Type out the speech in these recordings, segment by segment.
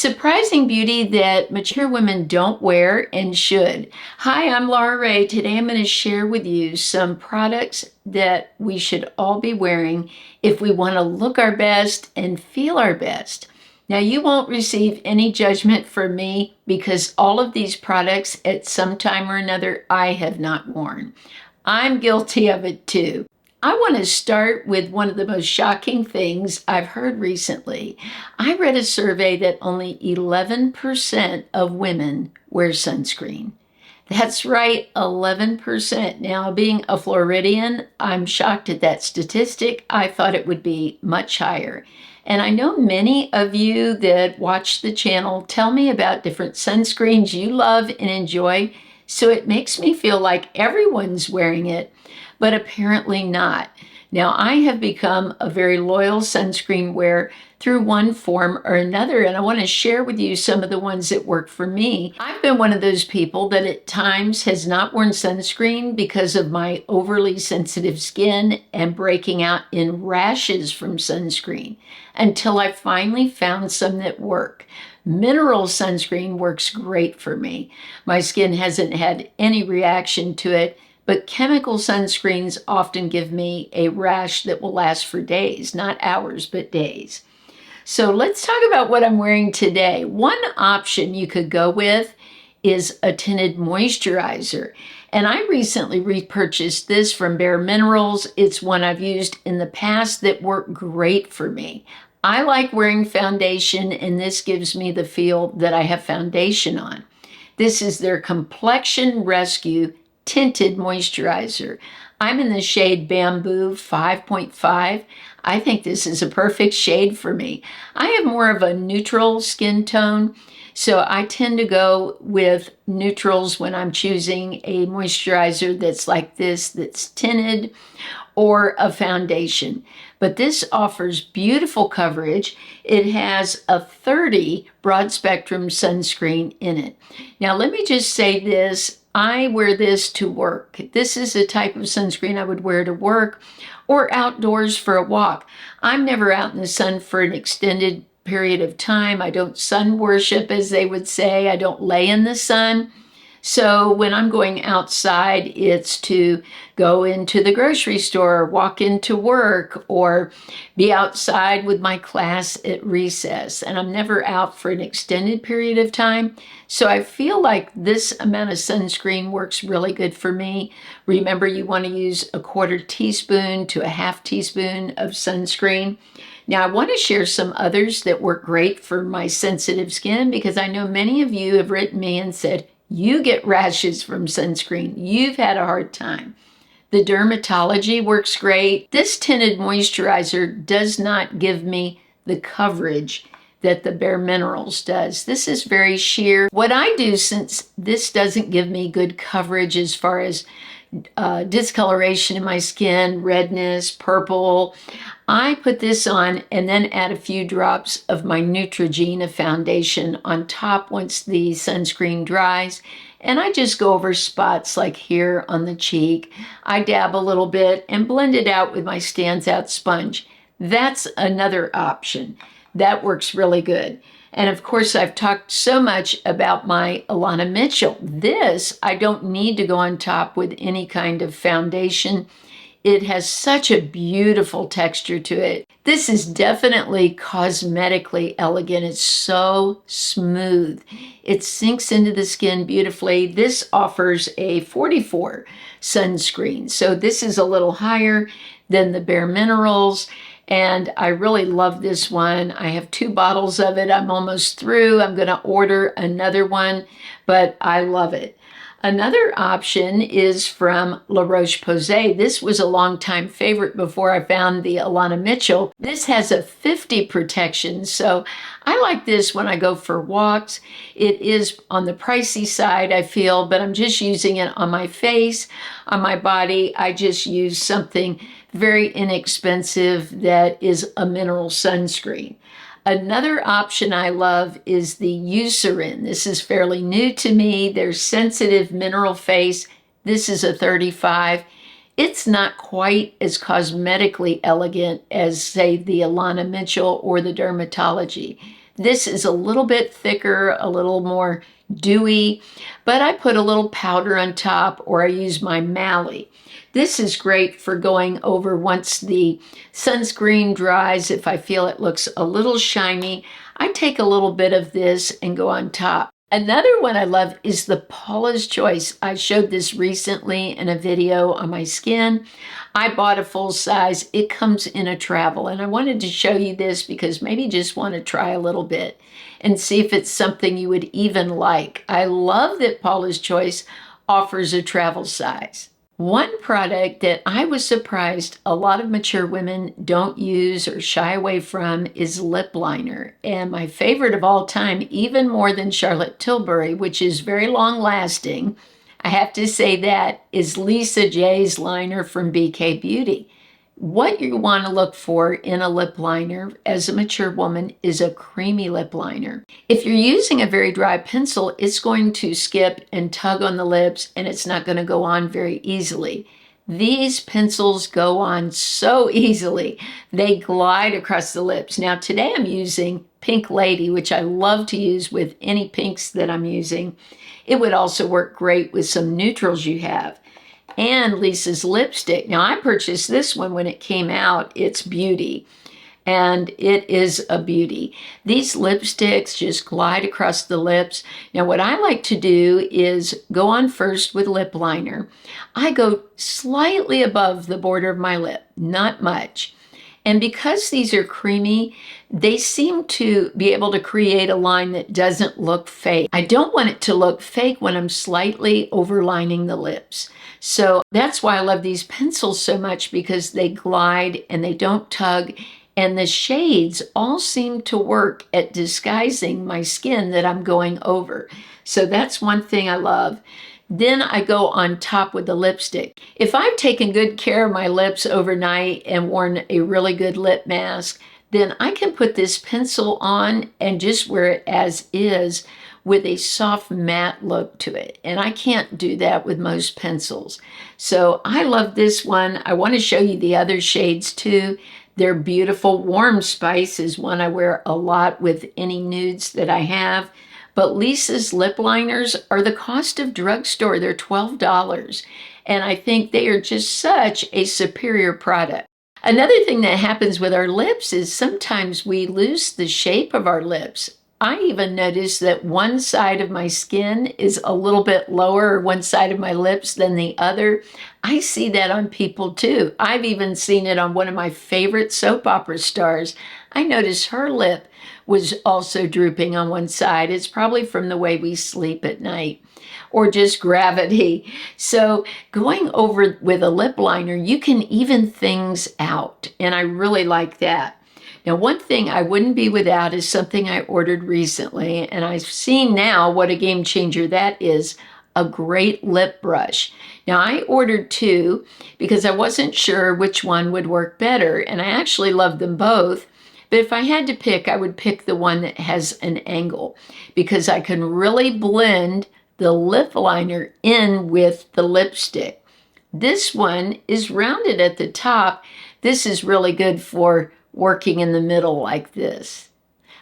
Surprising beauty that mature women don't wear and should. Hi, I'm Laura Ray. Today I'm going to share with you some products that we should all be wearing if we want to look our best and feel our best. Now, you won't receive any judgment from me because all of these products at some time or another I have not worn. I'm guilty of it too. I want to start with one of the most shocking things I've heard recently. I read a survey that only 11% of women wear sunscreen. That's right, 11%. Now, being a Floridian, I'm shocked at that statistic. I thought it would be much higher. And I know many of you that watch the channel tell me about different sunscreens you love and enjoy, so it makes me feel like everyone's wearing it, but apparently not. Now, I have become a very loyal sunscreen wearer through one form or another, and I want to share with you some of the ones that work for me. I've been one of those people that at times has not worn sunscreen because of my overly sensitive skin and breaking out in rashes from sunscreen until I finally found some that work. Mineral sunscreen works great for me. My skin hasn't had any reaction to it, but chemical sunscreens often give me a rash that will last for days, not hours, but days. So let's talk about what I'm wearing today. One option you could go with is a tinted moisturizer. And I recently repurchased this from Bare Minerals. It's one I've used in the past that worked great for me. I like wearing foundation, and this gives me the feel that I have foundation on. This is their Complexion Rescue Tinted Moisturizer. I'm in the shade Bamboo 5.5. I think this is a perfect shade for me. I have more of a neutral skin tone, so I tend to go with neutrals when I'm choosing a moisturizer that's like this, that's tinted, or a foundation. But this offers beautiful coverage. It has a 30 broad spectrum sunscreen in it. Now, let me just say this. I wear this to work. This is a type of sunscreen I would wear to work or outdoors for a walk. I'm never out in the sun for an extended period of time. I don't sun worship, as they would say. I don't lay in the sun. So when I'm going outside, it's to go into the grocery store, walk into work, or be outside with my class at recess. And I'm never out for an extended period of time. So I feel like this amount of sunscreen works really good for me. Remember, you want to use a 1/4 teaspoon to a 1/2 teaspoon of sunscreen. Now, I want to share some others that work great for my sensitive skin because I know many of you have written me and said, you get rashes from sunscreen. You've had a hard time. The Dermatology works great. This tinted moisturizer does not give me the coverage that the Bare Minerals does. This is very sheer. What I do, since this doesn't give me good coverage as far as discoloration in my skin, redness, purple, I put this on and then add a few drops of my Neutrogena foundation on top once the sunscreen dries. And I just go over spots like here on the cheek. I dab a little bit and blend it out with my Stands Out sponge. That's another option. That works really good. And of course, I've talked so much about my Alana Mitchell. This, I don't need to go on top with any kind of foundation. It has such a beautiful texture to it. This is definitely cosmetically elegant. It's so smooth. It sinks into the skin beautifully. This offers a 44 sunscreen. So this is a little higher than the Bare Minerals. And I really love this one. I have 2 bottles of it. I'm almost through. I'm going to order another one, but I love it. Another option is from Roche-Posay. This was a longtime favorite before I found the Alana Mitchell. This has a 50 protection, so I like this when I go for walks. It is on the pricey side, I feel, but I'm just using it on my face, on my body. I just use something very inexpensive that is a mineral sunscreen. Another option I love is the Eucerin. This is fairly new to me. Their sensitive mineral face. This is a 35. It's not quite as cosmetically elegant as, say, the Alana Mitchell or the Dermatology. This is a little bit thicker, a little more dewy, but I put a little powder on top, or I use my Mally. This is great for going over once the sunscreen dries. If I feel it looks a little shiny, I take a little bit of this and go on top. Another one I love is the Paula's Choice. I showed this recently in a video on my skin. I bought a full size. It comes in a travel, and I wanted to show you this because maybe you just want to try a little bit and see if it's something you would even like. I love that Paula's Choice offers a travel size. One product that I was surprised a lot of mature women don't use or shy away from is lip liner. And my favorite of all time, even more than Charlotte Tilbury, which is very long lasting, I have to say that, is Lisa J's liner from BK Beauty. What you want to look for in a lip liner as a mature woman is a creamy lip liner. If you're using a very dry pencil, it's going to skip and tug on the lips, and it's not going to go on very easily. These pencils go on so easily. They glide across the lips. Now today I'm using Pink Lady, which I love to use with any pinks that I'm using. It would also work great with some neutrals you have. And Lisa's lipstick. Now, I purchased this one when it came out. It's Beauty, and it is a beauty. These lipsticks just glide across the lips. Now, what I like to do is go on first with lip liner. I go slightly above the border of my lip, not much. And because these are creamy, they seem to be able to create a line that doesn't look fake. I don't want it to look fake when I'm slightly overlining the lips. So that's why I love these pencils so much, because they glide and they don't tug, and the shades all seem to work at disguising my skin that I'm going over. So that's one thing I love. Then I go on top with the lipstick. If I've taken good care of my lips overnight and worn a really good lip mask, then I can put this pencil on and just wear it as is with a soft matte look to it. And I can't do that with most pencils. So I love this one. I want to show you the other shades too. They're beautiful. Warm Spice is one I wear a lot with any nudes that I have. But Lisa's lip liners are the cost of drugstore. They're $12. And I think they are just such a superior product. Another thing that happens with our lips is sometimes we lose the shape of our lips. I even notice that one side of my skin is a little bit lower, or one side of my lips than the other. I see that on people too. I've even seen it on one of my favorite soap opera stars. I noticed her lip was also drooping on one side. It's probably from the way we sleep at night, or just gravity. So going over with a lip liner, you can even things out, and I really like that. Now, one thing I wouldn't be without is something I ordered recently, and I've seen now what a game changer that is, a great lip brush. Now, I ordered two because I wasn't sure which one would work better, and I actually love them both. But if I had to pick, I would pick the one that has an angle, because I can really blend the lip liner in with the lipstick. This one is rounded at the top. This is really good for working in the middle like this.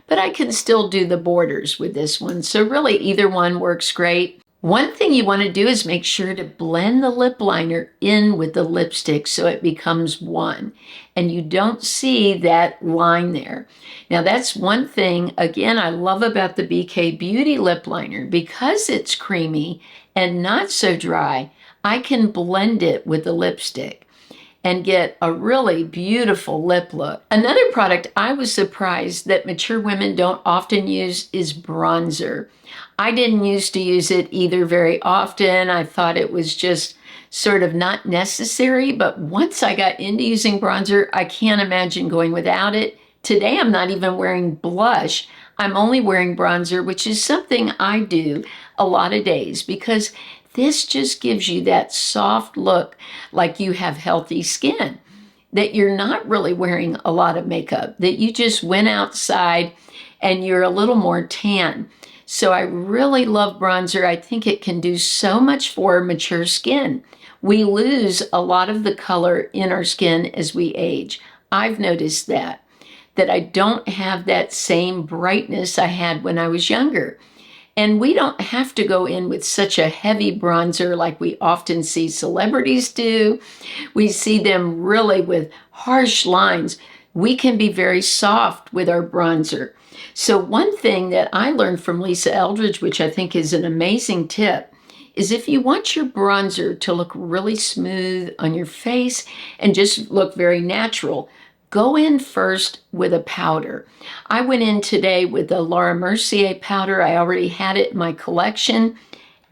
But I can still do the borders with this one. So really either one works great. One thing you want to do is make sure to blend the lip liner in with the lipstick so it becomes one, and you don't see that line there. Now that's one thing, again, I love about the BK Beauty lip liner. Because it's creamy and not so dry, I can blend it with the lipstick and get a really beautiful lip look. Another product I was surprised that mature women don't often use is bronzer. I didn't used to use it either very often. I thought it was just sort of not necessary, but once I got into using bronzer, I can't imagine going without it. Today I'm not even wearing blush. I'm only wearing bronzer, which is something I do a lot of days, because this just gives you that soft look like you have healthy skin, that you're not really wearing a lot of makeup, that you just went outside and you're a little more tan. So I really love bronzer. I think it can do so much for mature skin. We lose a lot of the color in our skin as we age. I've noticed that that I don't have that same brightness I had when I was younger. And we don't have to go in with such a heavy bronzer like we often see celebrities do. We see them really with harsh lines. We can be very soft with our bronzer. So one thing that I learned from Lisa Eldridge, which I think is an amazing tip, is if you want your bronzer to look really smooth on your face and just look very natural, go in first with a powder. I went in today with the Laura Mercier powder. I already had it in my collection.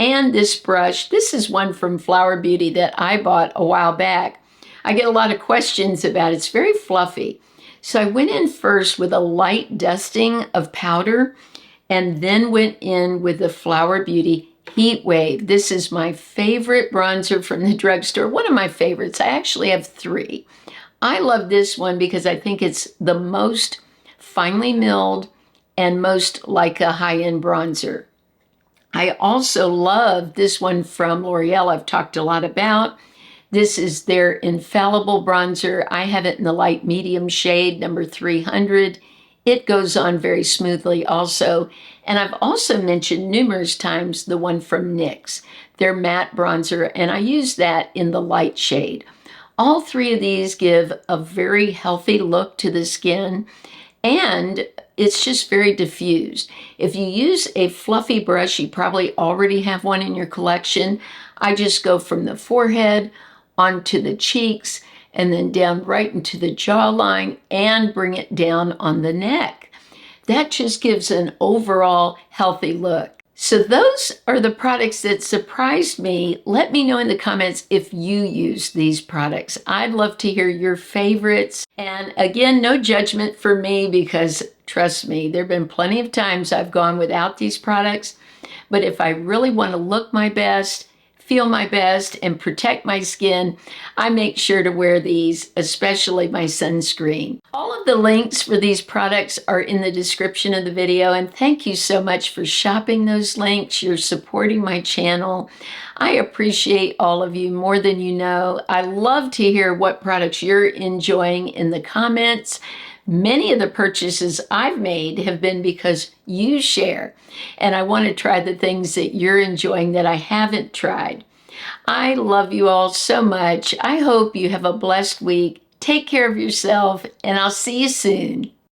And this brush, this is one from Flower Beauty that I bought a while back. I get a lot of questions about it. It's very fluffy. So I went in first with a light dusting of powder and then went in with the Flower Beauty Heat Wave. This is my favorite bronzer from the drugstore, one of my favorites. I actually have 3. I love this one because I think it's the most finely milled and most like a high-end bronzer. I also love this one from L'Oreal I've talked a lot about. This is their Infallible bronzer. I have it in the light medium shade, number 300. It goes on very smoothly also. And I've also mentioned numerous times the one from NYX, their matte bronzer, and I use that in the light shade. All 3 of these give a very healthy look to the skin, and it's just very diffused. If you use a fluffy brush, you probably already have one in your collection. I just go from the forehead onto the cheeks and then down right into the jawline and bring it down on the neck. That just gives an overall healthy look. So those are the products that surprised me. Let me know in the comments if you use these products. I'd love to hear your favorites. And again, no judgment for me because trust me, there have been plenty of times I've gone without these products. But if I really want to look my best, feel my best, and protect my skin, I make sure to wear these, especially my sunscreen. All of the links for these products are in the description of the video, and thank you so much for shopping those links. You're supporting my channel. I appreciate all of you more than you know. I love to hear what products you're enjoying in the comments. Many of the purchases I've made have been because you share, and I want to try the things that you're enjoying that I haven't tried. I love you all so much. I hope you have a blessed week. Take care of yourself, and I'll see you soon.